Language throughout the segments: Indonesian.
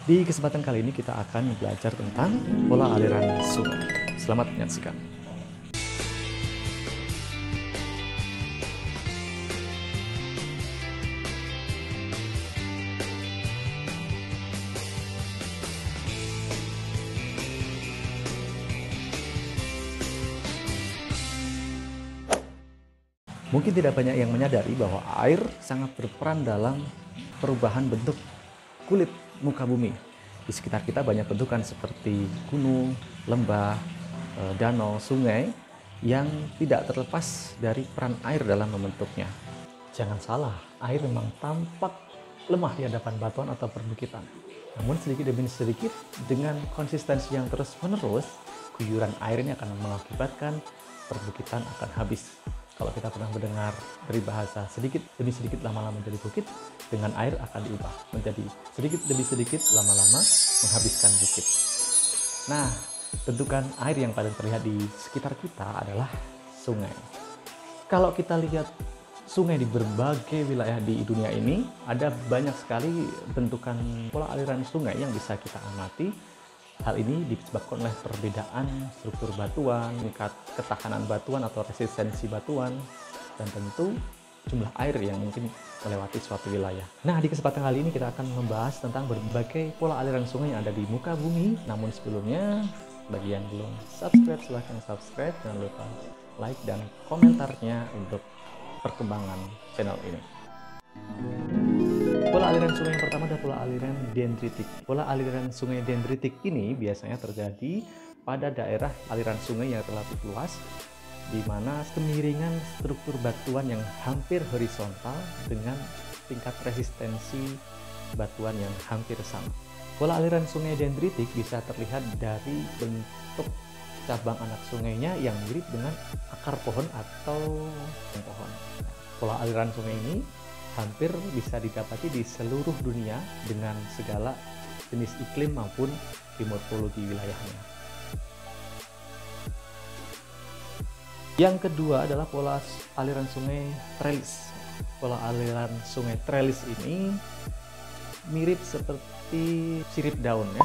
Di kesempatan kali ini kita akan belajar tentang pola aliran sungai. Selamat menyaksikan. Mungkin tidak banyak yang menyadari bahwa air sangat berperan dalam perubahan bentuk kulit muka bumi. Di sekitar kita banyak bentukan seperti gunung, lembah, danau, sungai yang tidak terlepas dari peran air dalam membentuknya. Jangan salah, air memang tampak lemah di hadapan batuan atau perbukitan. Namun sedikit demi sedikit dengan konsistensi yang terus-menerus, guyuran air ini akan mengakibatkan perbukitan akan habis. Kalau kita pernah mendengar dari bahasa sedikit demi sedikit lama-lama menjadi bukit, dengan air akan diubah menjadi sedikit demi sedikit lama-lama menghabiskan bukit. Nah, bentukan air yang paling terlihat di sekitar kita adalah sungai. Kalau kita lihat sungai di berbagai wilayah di dunia ini, ada banyak sekali bentukan pola aliran sungai yang bisa kita amati. Hal ini disebabkan oleh perbedaan struktur batuan, tingkat ketahanan batuan atau resistensi batuan, dan tentu jumlah air yang mungkin melewati suatu wilayah. Nah, di kesempatan kali ini kita akan membahas tentang berbagai pola aliran sungai yang ada di muka bumi. Namun sebelumnya, bagi yang belum subscribe, silahkan subscribe. Jangan lupa like dan komentarnya untuk perkembangan channel ini. Pola aliran sungai yang pertama adalah pola aliran dendritik. Pola aliran sungai dendritik ini biasanya terjadi pada daerah aliran sungai yang relatif luas, di mana kemiringan struktur batuan yang hampir horizontal dengan tingkat resistensi batuan yang hampir sama. Pola aliran sungai dendritik bisa terlihat dari bentuk cabang anak sungainya yang mirip dengan akar pohon atau pohon. Pola aliran sungai ini hampir bisa didapati di seluruh dunia dengan segala jenis iklim maupun morfologi wilayahnya. Yang kedua adalah pola aliran sungai trellis. Pola aliran sungai trellis ini mirip seperti sirip daun ya.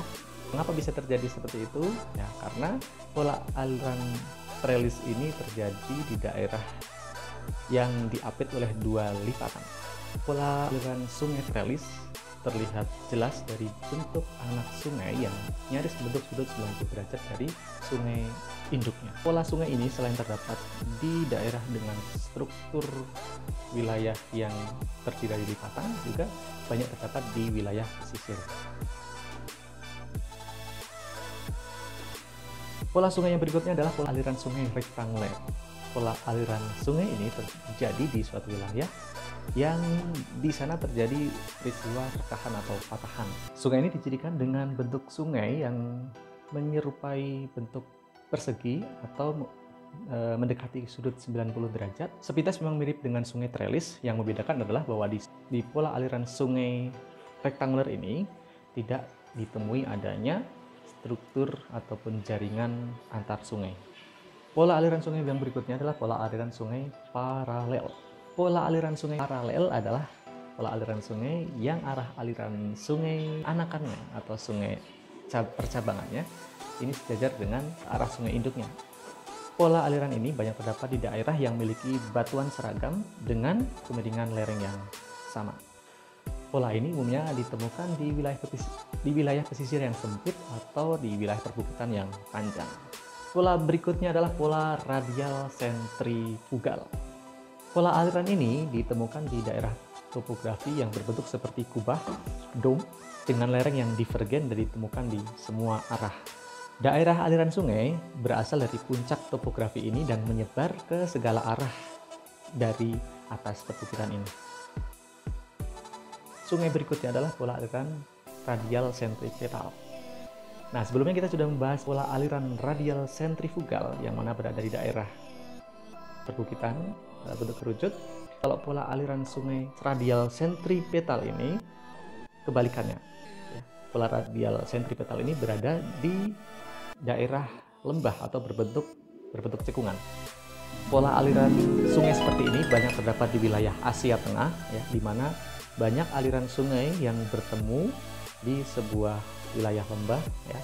Mengapa bisa terjadi seperti itu? Ya, karena pola aliran trellis ini terjadi di daerah yang diapit oleh dua lipatan. Pola aliran sungai trellis terlihat jelas dari bentuk anak sungai yang nyaris membentuk sudut 90 derajat dari sungai induknya. Pola sungai ini selain terdapat di daerah dengan struktur wilayah yang terdiri dari lipatan, juga banyak terdapat di wilayah pesisir. Pola sungai yang berikutnya adalah pola aliran sungai rektanguler. Pola aliran sungai ini terjadi di suatu wilayah yang di sana terjadi peristiwa rekahan atau patahan. Sungai ini dicirikan dengan bentuk sungai yang menyerupai bentuk persegi atau mendekati sudut 90 derajat. Sepintas memang mirip dengan sungai trellis, yang membedakan adalah bahwa di pola aliran sungai rektanguler ini tidak ditemui adanya struktur ataupun jaringan antar sungai. Pola aliran sungai yang berikutnya adalah pola aliran sungai paralel. Pola aliran sungai paralel adalah pola aliran sungai yang arah aliran sungai anakannya atau sungai percabangannya ini sejajar dengan arah sungai induknya. Pola aliran ini banyak terdapat di daerah yang memiliki batuan seragam dengan kemiringan lereng yang sama. Pola ini umumnya ditemukan di wilayah pesisir yang sempit atau di wilayah perbukitan yang panjang. Pola berikutnya adalah pola radial sentrifugal. Pola aliran ini ditemukan di daerah topografi yang berbentuk seperti kubah, dom, dengan lereng yang divergen dan ditemukan di semua arah. Daerah aliran sungai berasal dari puncak topografi ini dan menyebar ke segala arah dari atas perbukitan ini. Sungai berikutnya adalah pola aliran radial sentripetal. Nah, sebelumnya kita sudah membahas pola aliran radial sentrifugal yang mana berada di daerah perbukitan bentuk kerucut. Kalau pola aliran sungai radial sentripetal ini kebalikannya. Pola radial sentripetal ini berada di daerah lembah atau berbentuk cekungan. Pola aliran sungai seperti ini banyak terdapat di wilayah Asia Tengah, ya, di mana banyak aliran sungai yang bertemu di sebuah wilayah lembah, ya,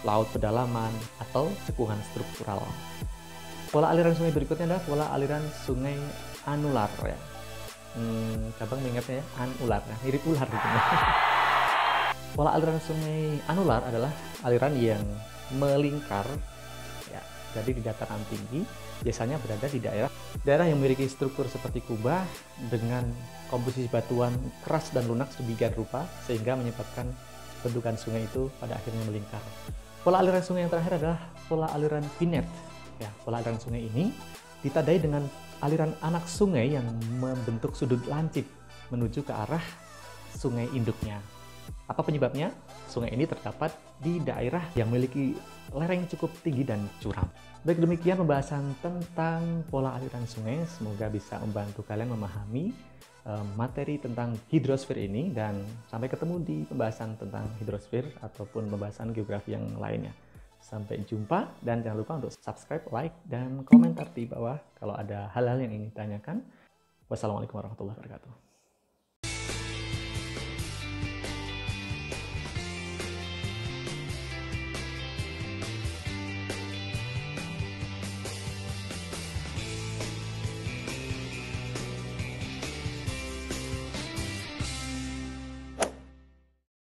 laut pedalaman, atau cekungan struktural. Pola aliran sungai berikutnya adalah pola aliran sungai anular, ya. Gampang mengingatnya ya, anular, ya, mirip ular gitu. Pola aliran sungai anular adalah aliran yang melingkar, ya, jadi di dataran tinggi, biasanya berada di daerah yang memiliki struktur seperti kubah dengan komposisi batuan keras dan lunak sedemikian rupa sehingga menyebabkan bentukan sungai itu pada akhirnya melingkar. Pola aliran sungai yang terakhir adalah pola aliran pinnet. Ya, pola aliran sungai ini ditandai dengan aliran anak sungai yang membentuk sudut lancip menuju ke arah sungai induknya. Apa penyebabnya? Sungai ini terdapat di daerah yang memiliki lereng cukup tinggi dan curam. Baik, demikian pembahasan tentang pola aliran sungai. Semoga bisa membantu kalian memahami materi tentang hidrosfer ini, dan sampai ketemu di pembahasan tentang hidrosfer ataupun pembahasan geografi yang lainnya. Sampai jumpa, dan jangan lupa untuk subscribe, like, dan komentar di bawah kalau ada hal-hal yang ingin ditanyakan. Wassalamualaikum warahmatullahi wabarakatuh.